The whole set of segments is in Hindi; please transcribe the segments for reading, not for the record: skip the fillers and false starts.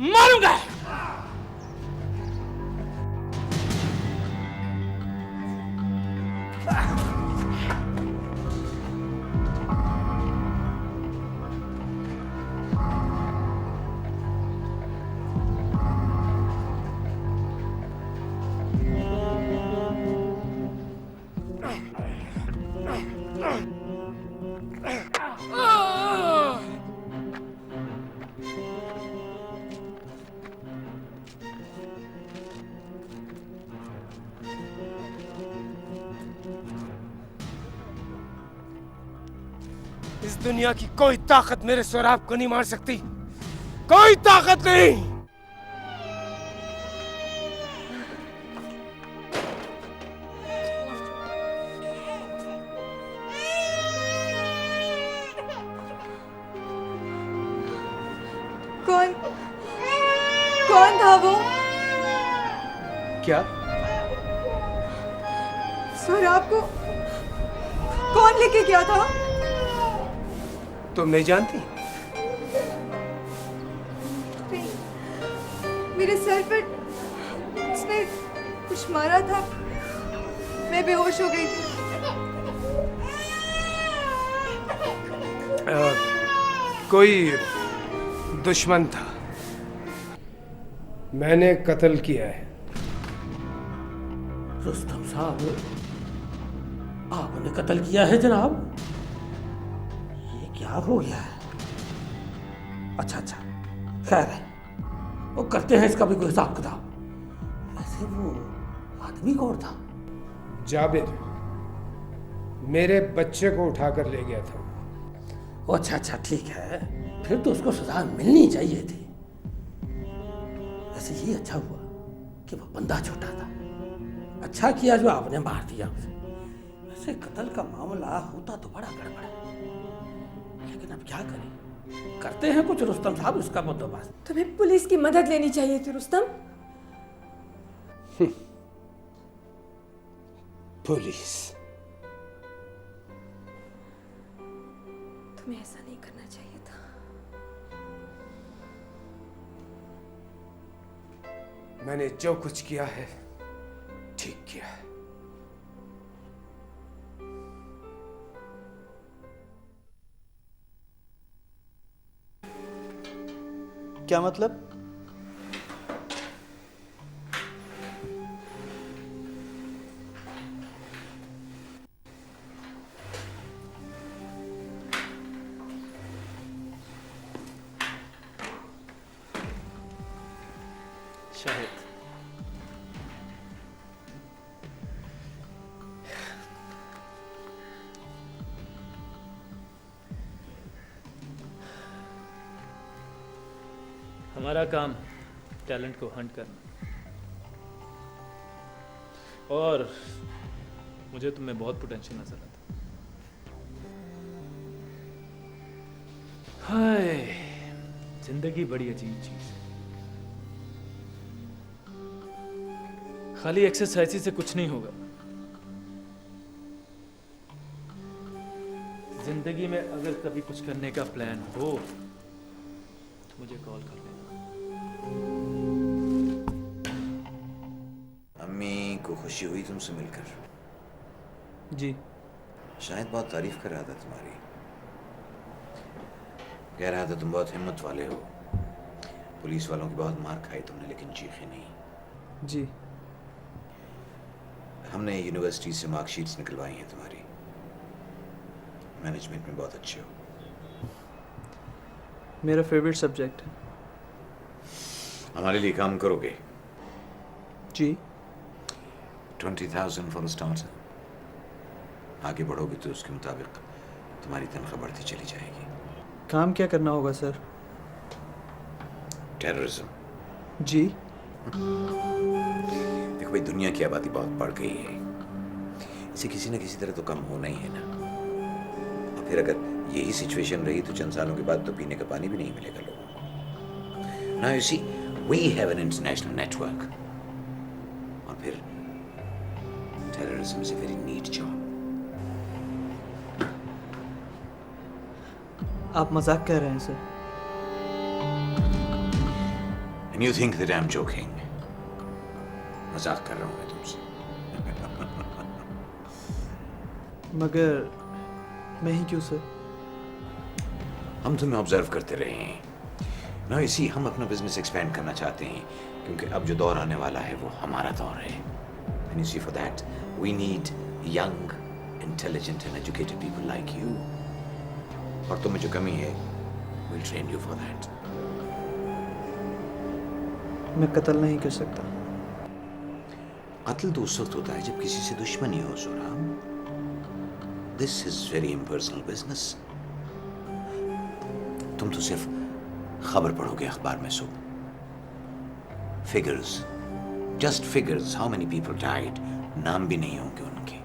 मारूंगा। इस दुनिया की कोई ताकत मेरे सोराब को नहीं मार सकती, कोई ताकत नहीं। कौन कौन था वो? क्या? सोहराब को कौन लेके गया था? तुम नहीं जानती? मेरे सर पर उसने कुछ मारा था, मैं बेहोश हो गई थी। कोई दुश्मन था, मैंने कत्ल किया है। रुस्तम साहब, आपने कत्ल किया है जनाब? ये क्या हो गया है? अच्छा अच्छा, खैर है, वो करते हैं इसका भी कोई हिसाब किताब। वैसे वो आदमी कौन था? जाबिर, मेरे बच्चे को उठाकर ले गया था। अच्छा अच्छा, ठीक है, फिर तो उसको सजा मिलनी चाहिए थी। वैसे ये अच्छा हुआ कि वो बंदा छोटा था। अच्छा किया जो आपने मार दिया उसे। वैसे कत्ल का मामला होता तो बड़ा गड़बड़ है, लेकिन अब क्या करें, करते हैं कुछ रुस्तम साहब, उसका बंदोबस्त। तुम्हें पुलिस की मदद लेनी चाहिए थी रुस्तम। पुलिस? तुम्हें ऐसा नहीं करना चाहिए था। मैंने जो कुछ किया है ठीक किया है। क्या मतलब? शाहिद, हमारा काम टैलेंट को हंट करना, और मुझे तुम में बहुत पोटेंशियल नजर आता। हाय, जिंदगी बड़ी अजीब चीज है। खाली एक्सरसाइज से कुछ नहीं होगा। जिंदगी में अगर कभी कुछ करने का प्लान हो तो मुझे कॉल कर लेना। अम्मी को खुशी हुई तुमसे मिलकर? जी। शायद बहुत तारीफ कर रहा था तुम्हारी। कह रहा था तुम बहुत हिम्मत वाले हो, पुलिस वालों की बहुत मार खाई तुमने लेकिन चीखे नहीं। जी। हमने यूनिवर्सिटी से मार्कशीट्स निकलवाई हैं तुम्हारी। मैनेजमेंट में बहुत अच्छे हो। मेरा फेवरेट सब्जेक्ट है। हमारे लिए काम करोगे? जी। 20,000 फॉर स्टार्टर। आगे बढ़ोगे तो उसके मुताबिक तुम्हारी तनख्वाह बढ़ती चली जाएगी। काम क्या करना होगा सर? टेररिज्म। जी। देखो भाई, दुनिया की आबादी बहुत बढ़ गई है, इसे किसी न किसी तरह तो कम होना ही है ना। और फिर अगर यही सिचुएशन रही तो चंद सालों के बाद तो पीने का पानी भी नहीं मिलेगा लोगों को। Now you see, we have an international network. और फिर terrorism is a very neat job. आप मजाक कर रहे हैं sir? And you think that I'm joking? मजाक कर रहा हूँ मैं तुमसे। मगर मैं ही क्यों सर? हम तुम्हें ऑब्जर्व करते रहे हैं ना, इसी हम अपना बिजनेस एक्सपेंड करना चाहते हैं, क्योंकि अब जो दौर आने वाला है वो हमारा दौर है। And you see, for that we need young, intelligent and educated people like you. और तुम्हें जो कमी है, we'll train you for that. मैं कत्ल नहीं कर सकता। कत्ल तो उस वक्त होता है जब किसी से दुश्मनी हो Suram. This is very impersonal business. तुम तो सिर्फ खबर पढ़ोगे अखबार में सुबह। Figures, just figures, how many people died, नाम भी नहीं होंगे उनके।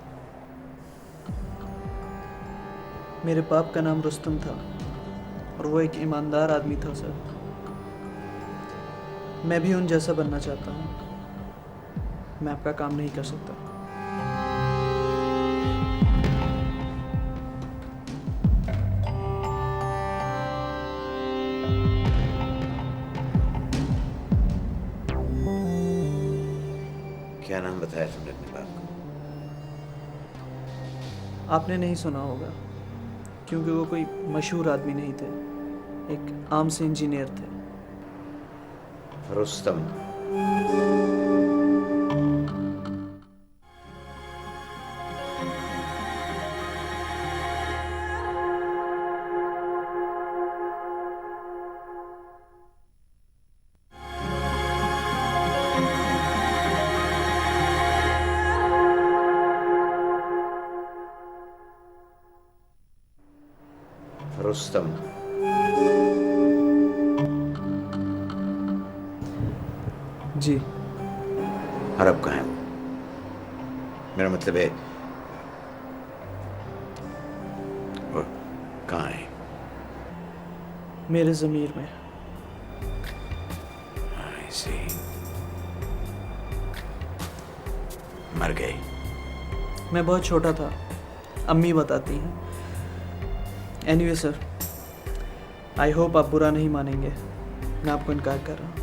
मेरे बाप का नाम रुस्तम था और वो एक ईमानदार आदमी था सर। मैं भी उन जैसा बनना चाहता हूँ। मैं आपका काम नहीं कर सकता। क्या नाम बताया तुमने अपने बाप को? आपने नहीं सुना होगा क्योंकि वो कोई मशहूर आदमी नहीं थे, एक आम से इंजीनियर थे। रुस्तम। रुस्तम। जी। अरब कहाँ है वो? मेरा मतलब है वो कहाँ है? मेरे ज़मीर में। I see. मर गए? मैं बहुत छोटा था, अम्मी बताती हैं। एनीवे सर, आई होप आप बुरा नहीं मानेंगे, मैं आपको इनकार कर रहा हूँ।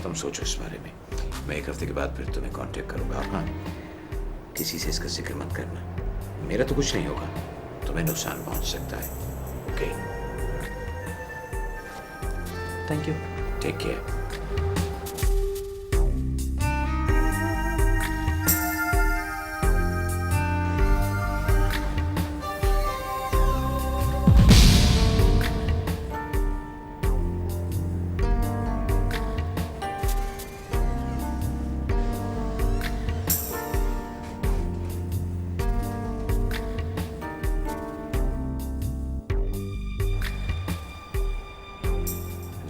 तुम सोचो इस बारे में। मैं एक हफ्ते के बाद फिर तुम्हें कांटेक्ट करूंगा। हाँ, किसी से इसका जिक्र मत करना। मेरा तो कुछ नहीं होगा, तुम्हें नुकसान पहुंच सकता है। Okay, thank you. Take care.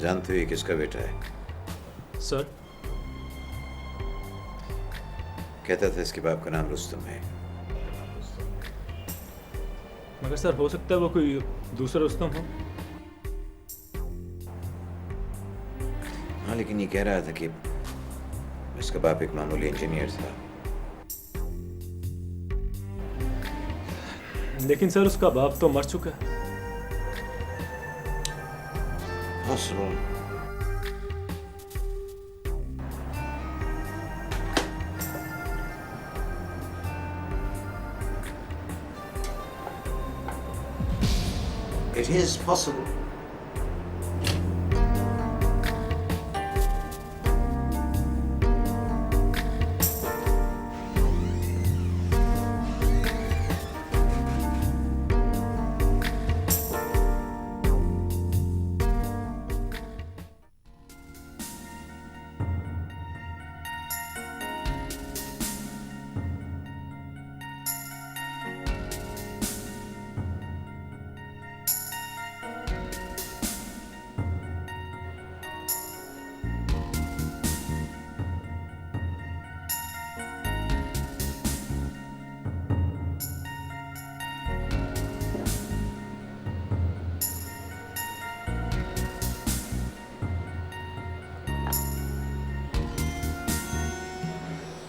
जानते हो ये किसका बेटा है? सर, कहता था इसके बाप का नाम रुस्तम है। मगर सर हो सकता है वो कोई दूसरा रुस्तम हो। हाँ, लेकिन ये कह रहा था कि इसका बाप एक मामूली इंजीनियर था। लेकिन सर उसका बाप तो मर चुका है। Possible. It is possible.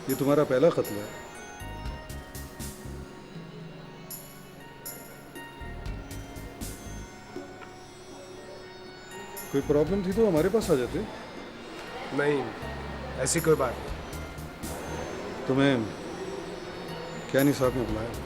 ये तुम्हारा पहला कत्ल है। कोई प्रॉब्लम थी तो हमारे पास आ जाते। नहीं, ऐसी कोई बात नहीं। तुम्हें क्या निसाब में बुलाया?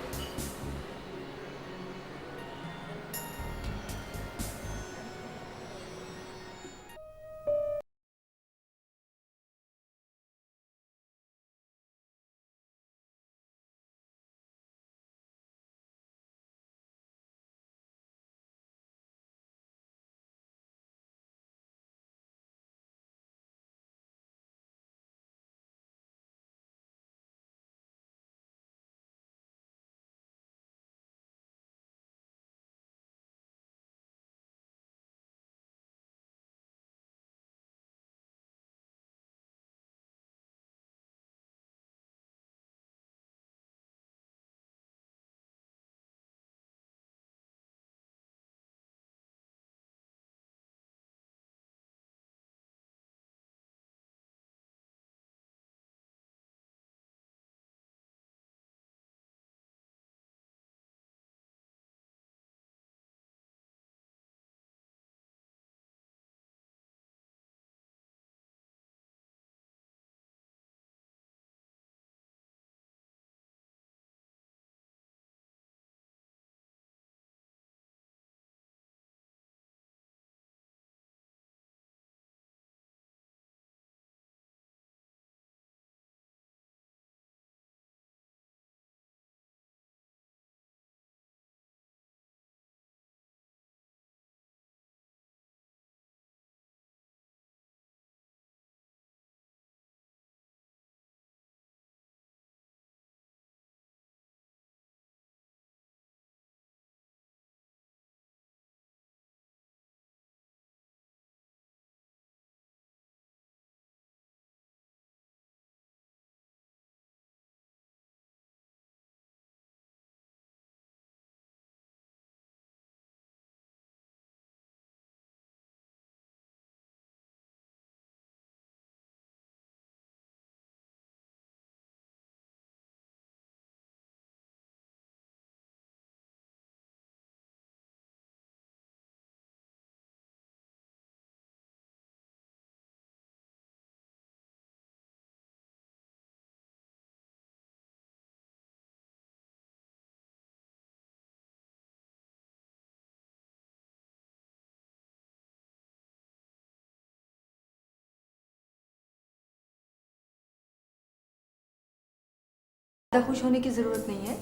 ज़्यादा खुश होने की ज़रूरत नहीं है।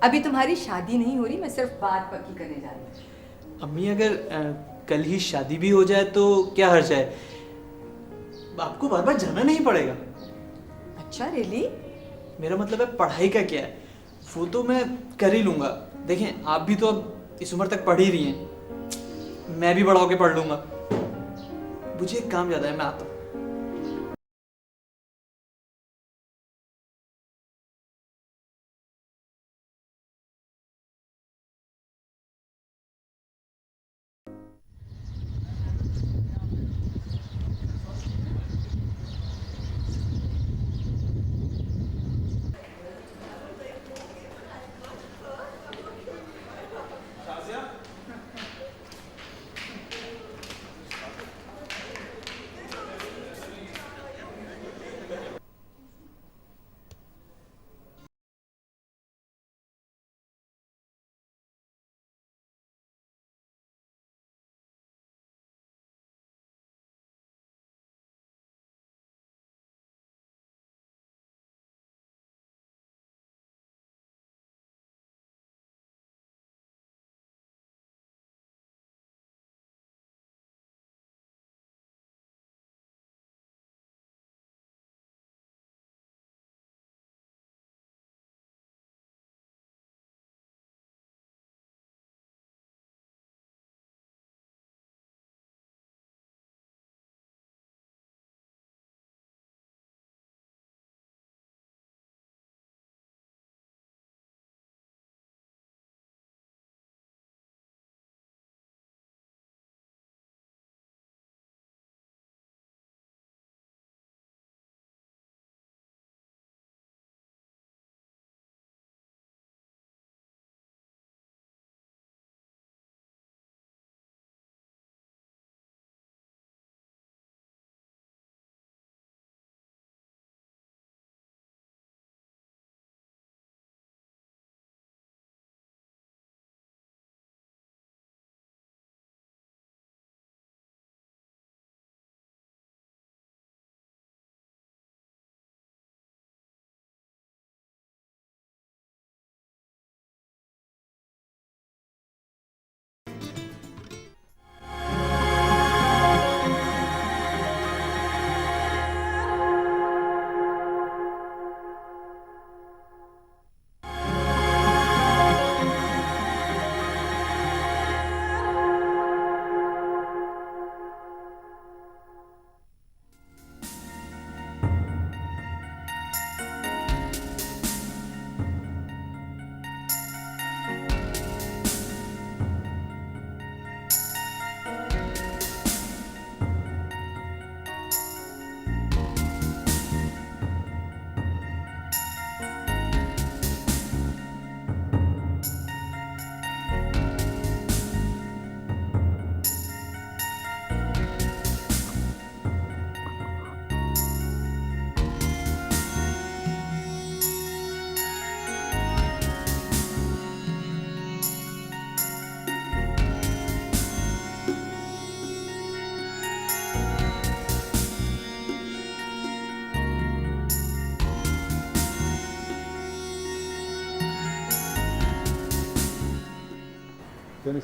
अभी तुम्हारी शादी नहीं हो रही, मैं सिर्फ बात पक्की करने जा रही हूँ। अम्मी अगर कल ही शादी भी हो जाए तो क्या हर्ज है? आपको बार बार जाना नहीं पड़ेगा। अच्छा, रियली? मेरा मतलब है पढ़ाई का क्या है, वो तो मैं कर ही लूँगा। देखें, आप भी तो अब इस उम्र तक पढ़ ही रही हैं, मैं भी बड़ा होकर पढ़ लूँगा। मुझे एक काम ज़्यादा है, मैं आता हूँ।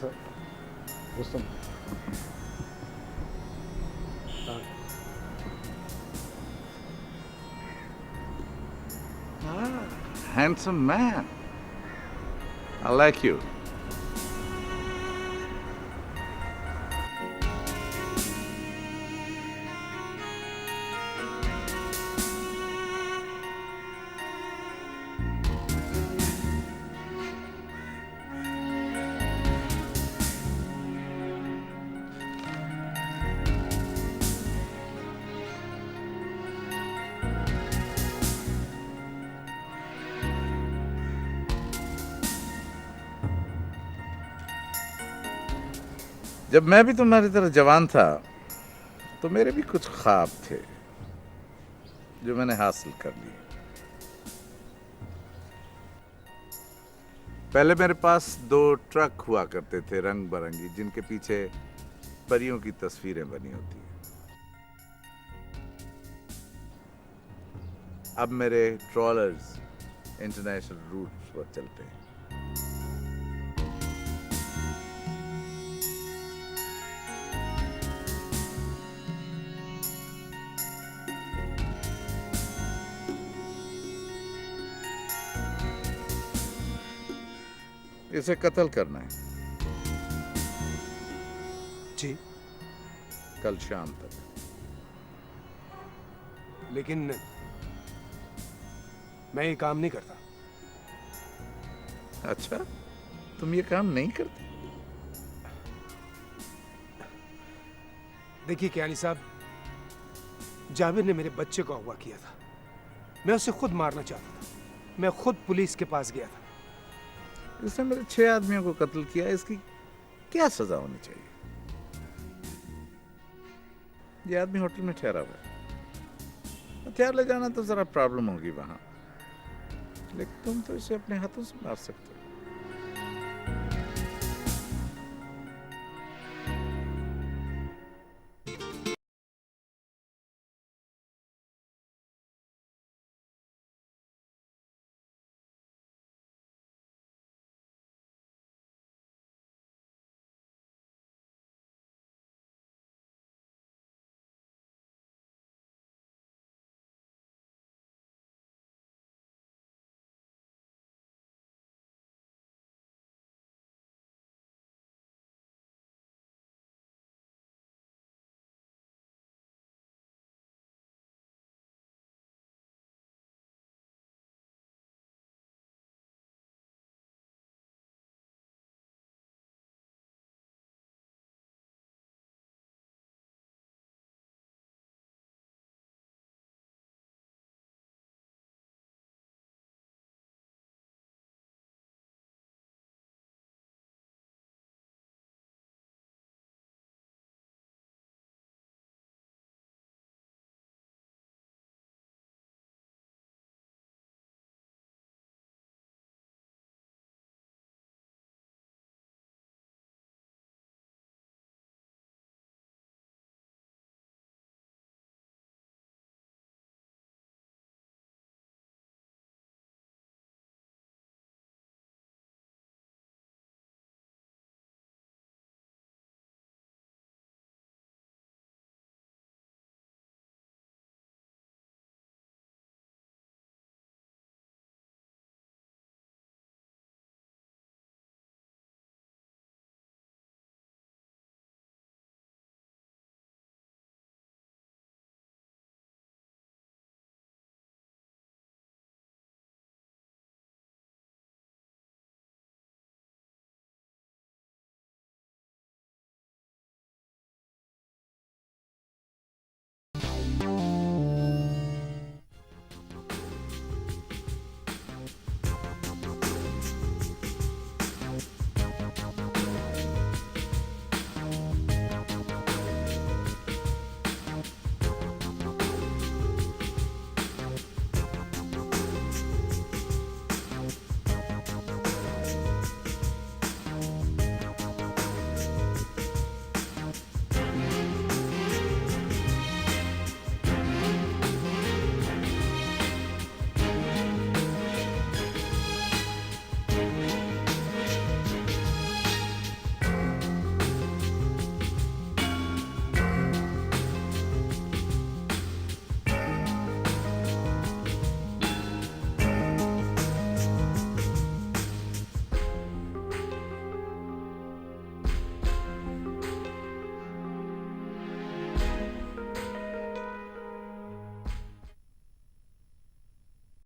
साहब Rustam Handsome man. I like you. जब मैं भी तुम्हारी तरह जवान था तो मेरे भी कुछ ख्वाब थे जो मैंने हासिल कर लिए। पहले मेरे पास 2 ट्रक हुआ करते थे रंग बिरंगी, जिनके पीछे परियों की तस्वीरें बनी होती हैं। अब मेरे ट्रॉलर्स इंटरनेशनल रूट्स पर चलते हैं। इसे कत्ल करना है जी, कल शाम तक। लेकिन मैं ये काम नहीं करता। अच्छा, तुम ये काम नहीं करते? देखिए कियानी साहब, जाबिर ने मेरे बच्चे को अगवा किया था। मैं उसे खुद मारना चाहता था। मैं खुद पुलिस के पास गया था। इसने मेरे 6 आदमियों को कत्ल किया, इसकी क्या सजा होनी चाहिए? ये आदमी होटल में ठहरा हुआ है, हथियार ले जाना तो जरा प्रॉब्लम होगी वहां, लेकिन तुम तो इसे अपने हाथों से मार सकते हो।